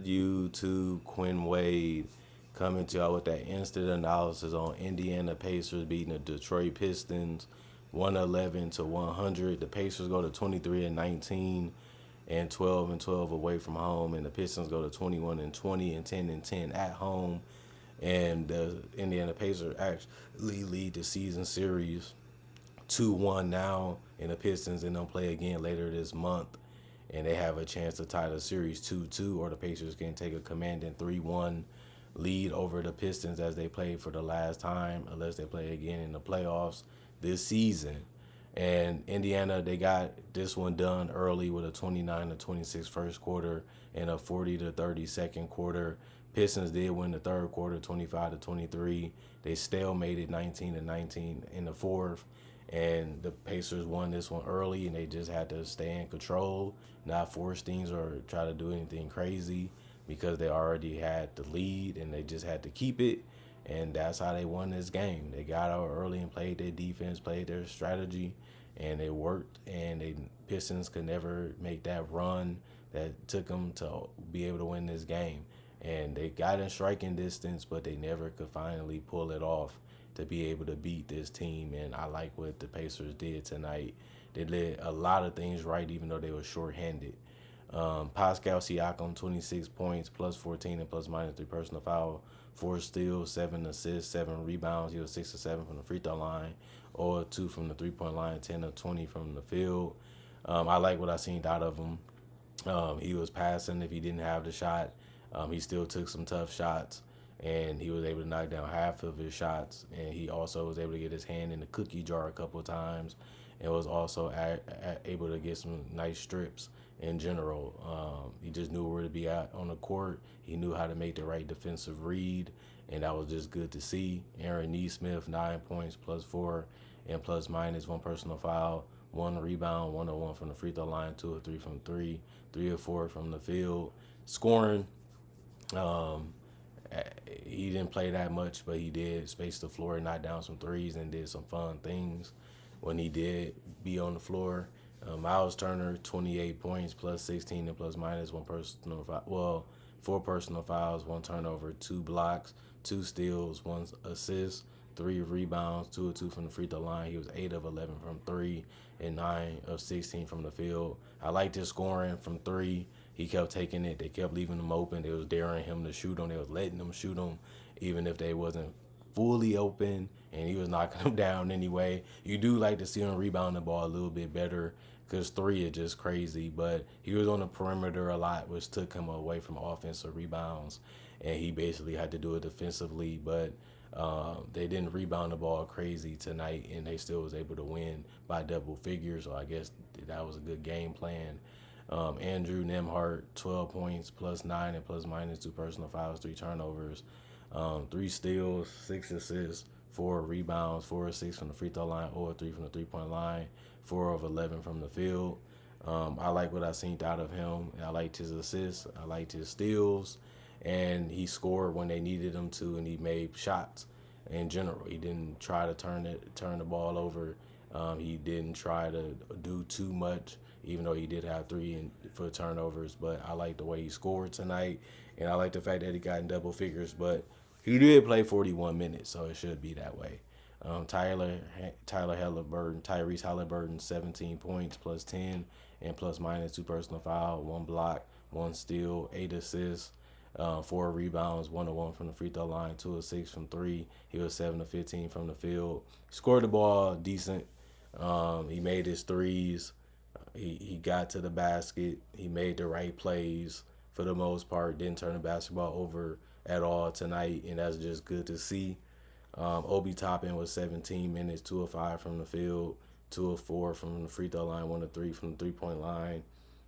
YouTube? Quinn Wade coming to y'all with that instant analysis on Indiana Pacers beating the Detroit Pistons 111 to 100. The Pacers go to 23 and 19 and 12 and 12 away from home, and the Pistons go to 21 and 20 and 10 and 10 at home. And the Indiana Pacers actually lead the season series 2-1 now, and the Pistons and them play again later this month, and they have a chance to tie the series 2-2, or the Pacers can take a commanding 3-1 lead over the Pistons as they play for the last time, unless they play again in the playoffs this season. And Indiana, they got this one done early with a 29-26 first quarter and a 40-30 second quarter. Pistons did win the third quarter, 25-23. They stalemated 19-19 in the fourth, and the Pacers won this one early, and they just had to stay in control, not force things or try to do anything crazy, because they already had the lead and they just had to keep it. And that's how they won this game. They got out early and played their defense, played their strategy, and it worked. And the Pistons could never make that run that took them to be able to win this game. And they got in striking distance, but they never could finally pull it off to be able to beat this team. And I like what the Pacers did tonight. They did a lot of things right, even though they were shorthanded. Pascal Siakam, 26 points, plus 14 and plus minus 3 personal foul, 4 steals, 7 assists, 7 rebounds. He was 6 of 7 from the free throw line, 0 of 2 from the 3-point line, 10 of 20 from the field. I like what I seen out of him. He was passing if he didn't have the shot. He still took some tough shots, and he was able to knock down half of his shots. And he also was able to get his hand in the cookie jar a couple of times, and was also able to get some nice strips in general. He just knew where to be at on the court. He knew how to make the right defensive read, and that was just good to see. Aaron Nesmith, 9 points, plus 4, and plus minus 1 personal foul, 1 rebound, 1 of 1 from the free throw line, 2 of 3 from 3, 3 of 4 from the field. Scoring, he didn't play that much, but he did space the floor, knock down some threes, and did some fun things when he did be on the floor. Miles Turner, 28 points, plus 16 and plus minus 1 personal foul. Well, 4 personal fouls, 1 turnover, 2 blocks, 2 steals, 1 assist, 3 rebounds, 2 of 2 from the free throw line. He was 8 of 11 from 3 and 9 of 16 from the field. I liked his scoring from 3. He kept taking it. They kept leaving him open. They was daring him to shoot him. They was letting him shoot him, even if they wasn't fully open, and he was knocking them down anyway. You do like to see him rebound the ball a little bit better, because 3 is just crazy. But he was on the perimeter a lot, which took him away from offensive rebounds, and he basically had to do it defensively. But they didn't rebound the ball crazy tonight, and they still was able to win by double figures. So I guess that was a good game plan. Andrew Nemhart, 12 points, plus 9 and plus minus 2 personal fouls, 3 turnovers, 3 steals, 6 assists, 4 rebounds, 4 of 6 from the free throw line, 0 of 3 from the 3-point line, 4 of 11 from the field. I like what I seen out of him. I liked his assists. I liked his steals. And he scored when they needed him to, and he made shots in general. He didn't try to turn the ball over. He didn't try to do too much, even though he did have 3 for turnovers. But I like the way he scored tonight, and I like the fact that he got in double figures. But he did play 41 minutes, so it should be that way. Tyrese Halliburton, 17 points, plus 10, and plus minus 2 personal foul, 1 block, 1 steal, 8 assists, 4 rebounds, 1 of 1 from the free throw line, 2 of 6 from 3. He was 7 of 15 from the field. Scored the ball decent. He made his threes. He got to the basket. He made the right plays for the most part. Didn't turn the basketball over at all tonight, and that's just good to see. Obi Toppin was 17 minutes, 2 of 5 from the field, 2 of 4 from the free throw line, 1 of 3 from the 3-point line,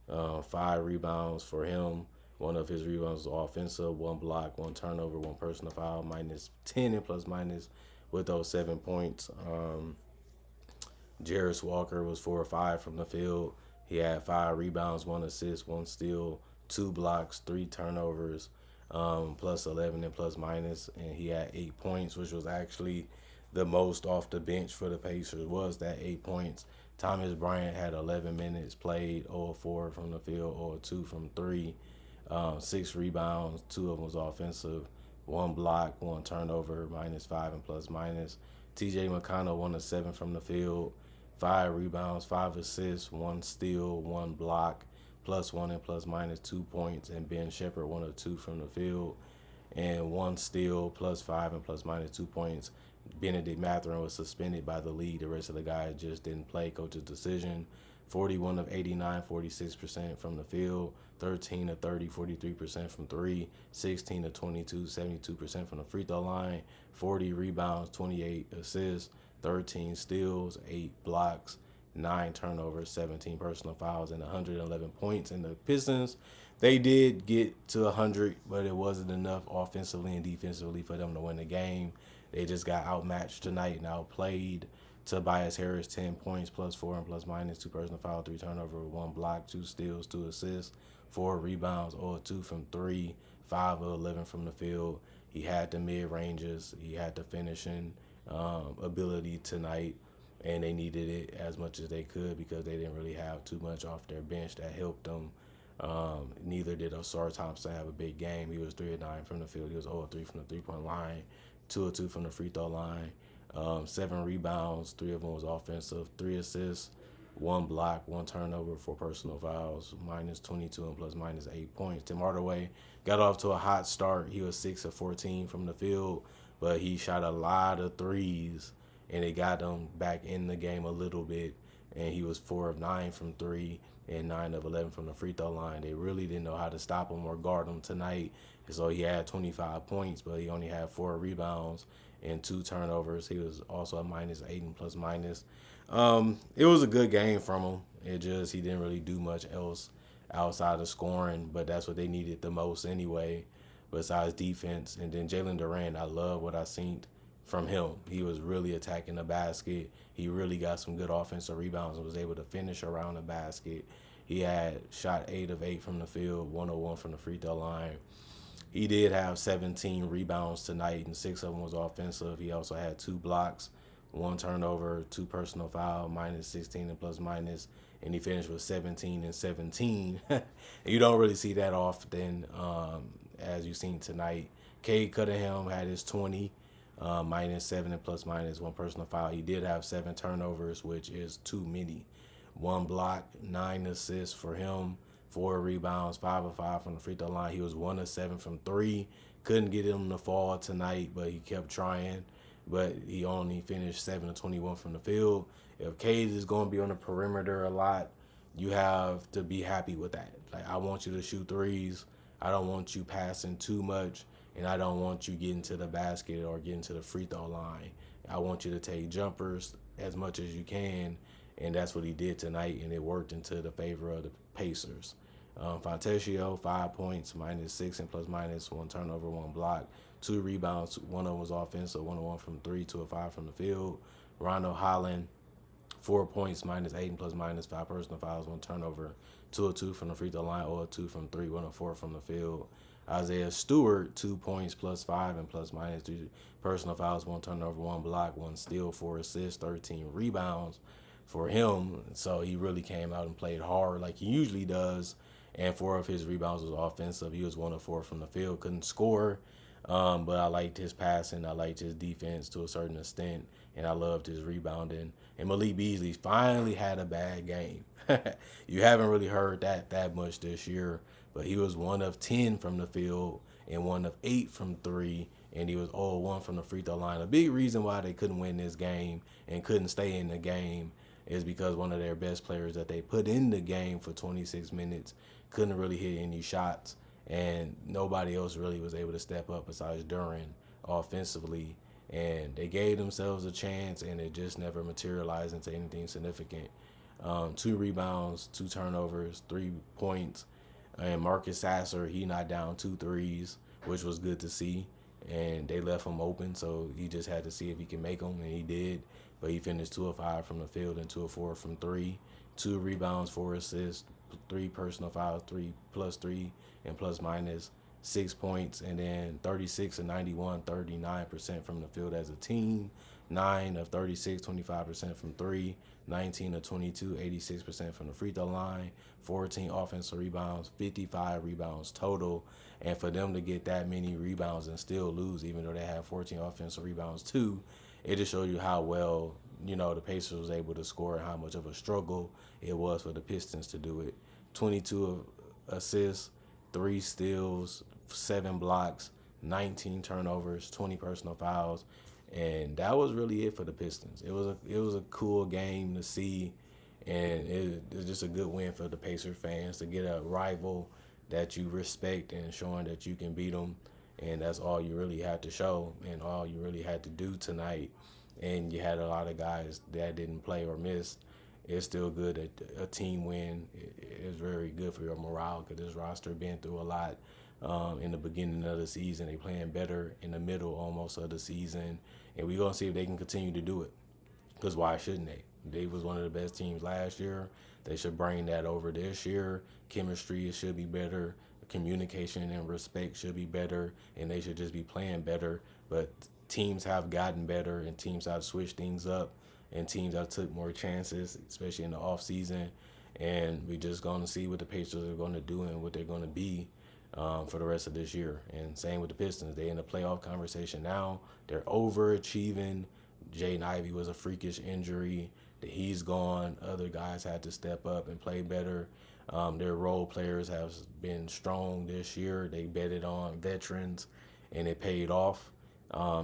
5 rebounds for him. 1 of his rebounds was offensive, 1 block, 1 turnover, 1 personal foul, minus 10 and plus minus with those 7 points. Jarris Walker was 4 or 5 from the field. He had 5 rebounds, 1 assist, 1 steal, 2 blocks, 3 turnovers, plus 11 and plus minus, and he had 8 points, which was actually the most off the bench for the Pacers, was that 8 points. Thomas Bryant had 11 minutes played, 0 of 4 from the field, 0 of 2 from 3. 6 rebounds, 2 of them was offensive, 1 block, 1 turnover, -5 and plus minus. TJ McConnell 1 of 7 from the field, 5 rebounds, 5 assists, 1 steal, 1 block, +1 and plus minus 2 points. And Ben Shepherd 1 of 2 from the field, and 1 steal, +5 and plus minus 2 points. Benedict Mathurin was suspended by the league. The rest of the guys just didn't play. Coach's decision. 41 of 89, 46% from the field. 13 of 30, 43% from three. 16 of 22, 72% from the free throw line. 40 rebounds, 28 assists, 13 steals, 8 blocks, 9 turnovers, 17 personal fouls, and 111 points. And the Pistons, they did get to 100, but it wasn't enough offensively and defensively for them to win the game. They just got outmatched tonight and outplayed. Tobias Harris, 10 points, +4 and plus minus, 2 personal foul, 3 turnover, 1 block, 2 steals, 2 assists, 4 rebounds, 0 of 2 from 3, 5 of 11 from the field. He had the mid-ranges. He had the finishing ability tonight, and they needed it as much as they could because they didn't really have too much off their bench that helped them. Neither did Osar Thompson have a big game. He was 3 of 9 from the field. He was 0 of 3 from the three-point line, 2 of 2 from the free throw line. 7 rebounds, 3 of them was offensive, 3 assists, 1 block, 1 turnover, 4 personal fouls, -22 and plus minus 8 points. Tim Hardaway got off to a hot start. He was 6 of 14 from the field, but he shot a lot of threes, and it got him back in the game a little bit. And he was 4 of 9 from 3 and 9 of 11 from the free throw line. They really didn't know how to stop him or guard him tonight. And so he had 25 points, but he only had 4 rebounds and 2 turnovers. He was also a -8 and plus minus. It was a good game from him. It just he didn't really do much else outside of scoring, but that's what they needed the most anyway, besides defense. And then Jalen Durant, I love what I seen from him. He was really attacking the basket. He really got some good offensive rebounds and was able to finish around the basket. He had shot 8 of 8 from the field, 101 from the free throw line. He did have 17 rebounds tonight, and 6 of them was offensive. He also had 2 blocks, 1 turnover, 2 personal foul, -16 and plus minus, and he finished with 17 and 17. You don't really see that often, as you've seen tonight. Cade Cunningham had his 20, -7 and plus minus, 1 personal foul. He did have 7 turnovers, which is too many. 1 block, 9 assists for him. 4 rebounds, 5 of 5 from the free throw line. He was 1 of 7 from 3. Couldn't get him to fall tonight, but he kept trying. But he only finished 7 of 21 from the field. If Cade is going to be on the perimeter a lot, you have to be happy with that. Like, I want you to shoot threes. I don't want you passing too much, and I don't want you getting to the basket or getting to the free throw line. I want you to take jumpers as much as you can, and that's what he did tonight, and it worked into the favor of the Pacers. Fontecchio, 5 points, -6 and plus minus, 1 turnover, 1 block, 2 rebounds. 1 of them was offensive, 1 of 1 from 3, 2 of 5 from the field. Rondo Holland, 4 points, -8 and plus minus, 5 personal fouls, 1 turnover, 2 of 2 from the free throw line, 0 of 2 from 3, 1 of 4 from the field. Isaiah Stewart, 2 points, +5 and plus minus, 3 personal fouls, 1 turnover, 1 block, 1 steal, 4 assists, 13 rebounds for him. So he really came out and played hard like he usually does. And 4 of his rebounds was offensive. He was 1 of 4 from the field. Couldn't score, but I liked his passing. I liked his defense to a certain extent, and I loved his rebounding. And Malik Beasley finally had a bad game. You haven't really heard that much this year, but he was 1 of 10 from the field and 1 of 8 from 3, and he was 0 of 1 from the free throw line. A big reason why they couldn't win this game and couldn't stay in the game is because one of their best players that they put in the game for 26 minutes couldn't really hit any shots, and nobody else really was able to step up besides Duran offensively. And they gave themselves a chance, and it just never materialized into anything significant. 2 rebounds, 2 turnovers, 3 points. And Marcus Sasser, he knocked down 2 threes, which was good to see. And they left him open, so he just had to see if he can make them, and he did. But he finished 2 of 5 from the field and 2 of 4 from 3. 2 rebounds, 4 assists, 3 personal fouls, 3 plus 3 and plus minus, 6 points, and then 36 and 91, 39% from the field as a team. 9 of 36, 25% from three, 19 of 22, 86% from the free throw line, 14 offensive rebounds, 55 rebounds total. And for them to get that many rebounds and still lose, even though they have 14 offensive rebounds too, it just shows you how well, the Pacers was able to score and how much of a struggle it was for the Pistons to do it. 22 assists, 3 steals, 7 blocks, 19 turnovers, 20 personal fouls, and that was really it for the Pistons. It was a cool game to see, and it was just a good win for the Pacer fans to get a rival that you respect and showing that you can beat them, and that's all you really had to show and all you really had to do tonight. And you had a lot of guys that didn't play or missed. It's still good that a team win is very good for your morale because this roster been through a lot in the beginning of the season. They playing better in the middle almost of the season, and we're gonna see if they can continue to do it. Because why shouldn't they? They was one of the best teams last year. They should bring that over this year. Chemistry should be better. Communication and respect should be better, and they should just be playing better. But teams have gotten better, and teams have switched things up, and teams have took more chances, especially in the off season. And we just going to see what the Pacers are going to do and what they're going to be for the rest of this year. And same with the Pistons. They in the playoff conversation now. They're overachieving. Jaden Ivey was a freakish injury. He's gone. Other guys had to step up and play better. Their role players have been strong this year. They betted on veterans, and it paid off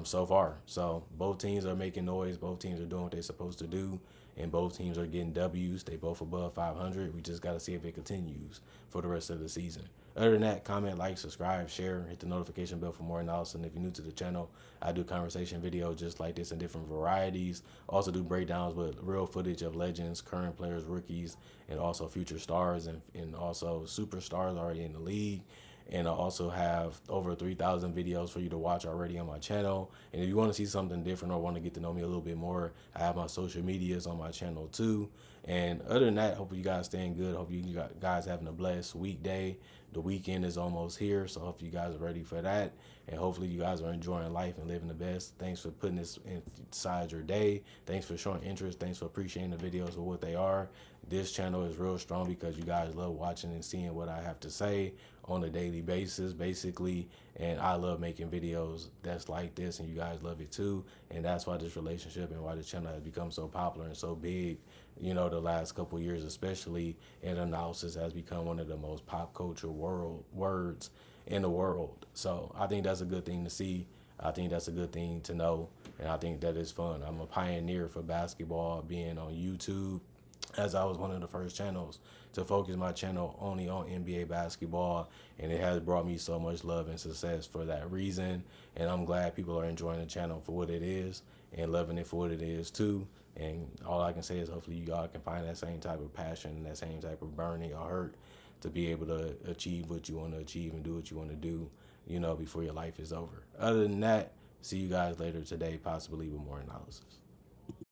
so far. So both teams are making noise. Both teams are doing what they're supposed to do, and both teams are getting W's. They both above 500. We just got to see if it continues for the rest of the season. Other than that, comment, like, subscribe, share, hit the notification bell for more analysis. And if you're new to the channel, I do conversation videos just like this in different varieties. Also do breakdowns with real footage of legends, current players, rookies, and also future stars and also superstars already in the league. And I also have over 3,000 videos for you to watch already on my channel. And if you want to see something different or want to get to know me a little bit more, I have my social medias on my channel too. And other than that, hope you guys staying good. Hope you guys having a blessed weekday. The weekend is almost here, so hope you guys are ready for that. And hopefully you guys are enjoying life and living the best. Thanks for putting this inside your day. Thanks for showing interest. Thanks for appreciating the videos for what they are. This channel is real strong because you guys love watching and seeing what I have to say on a daily basis, basically. And I love making videos that's like this, and you guys love it too. And that's why this relationship and why the channel has become so popular and so big, the last couple of years, especially. And analysis has become one of the most pop culture words in the world. So I think that's a good thing to see. I think that's a good thing to know. And I think that is fun. I'm a pioneer for basketball, being on YouTube, as I was one of the first channels to focus my channel only on NBA basketball, and it has brought me so much love and success for that reason. And I'm glad people are enjoying the channel for what it is and loving it for what it is too. And all I can say is hopefully you all can find that same type of passion, that same type of burning or hurt to be able to achieve what you want to achieve and do what you want to do, before your life is over. Other than that, see you guys later today, possibly with more analysis.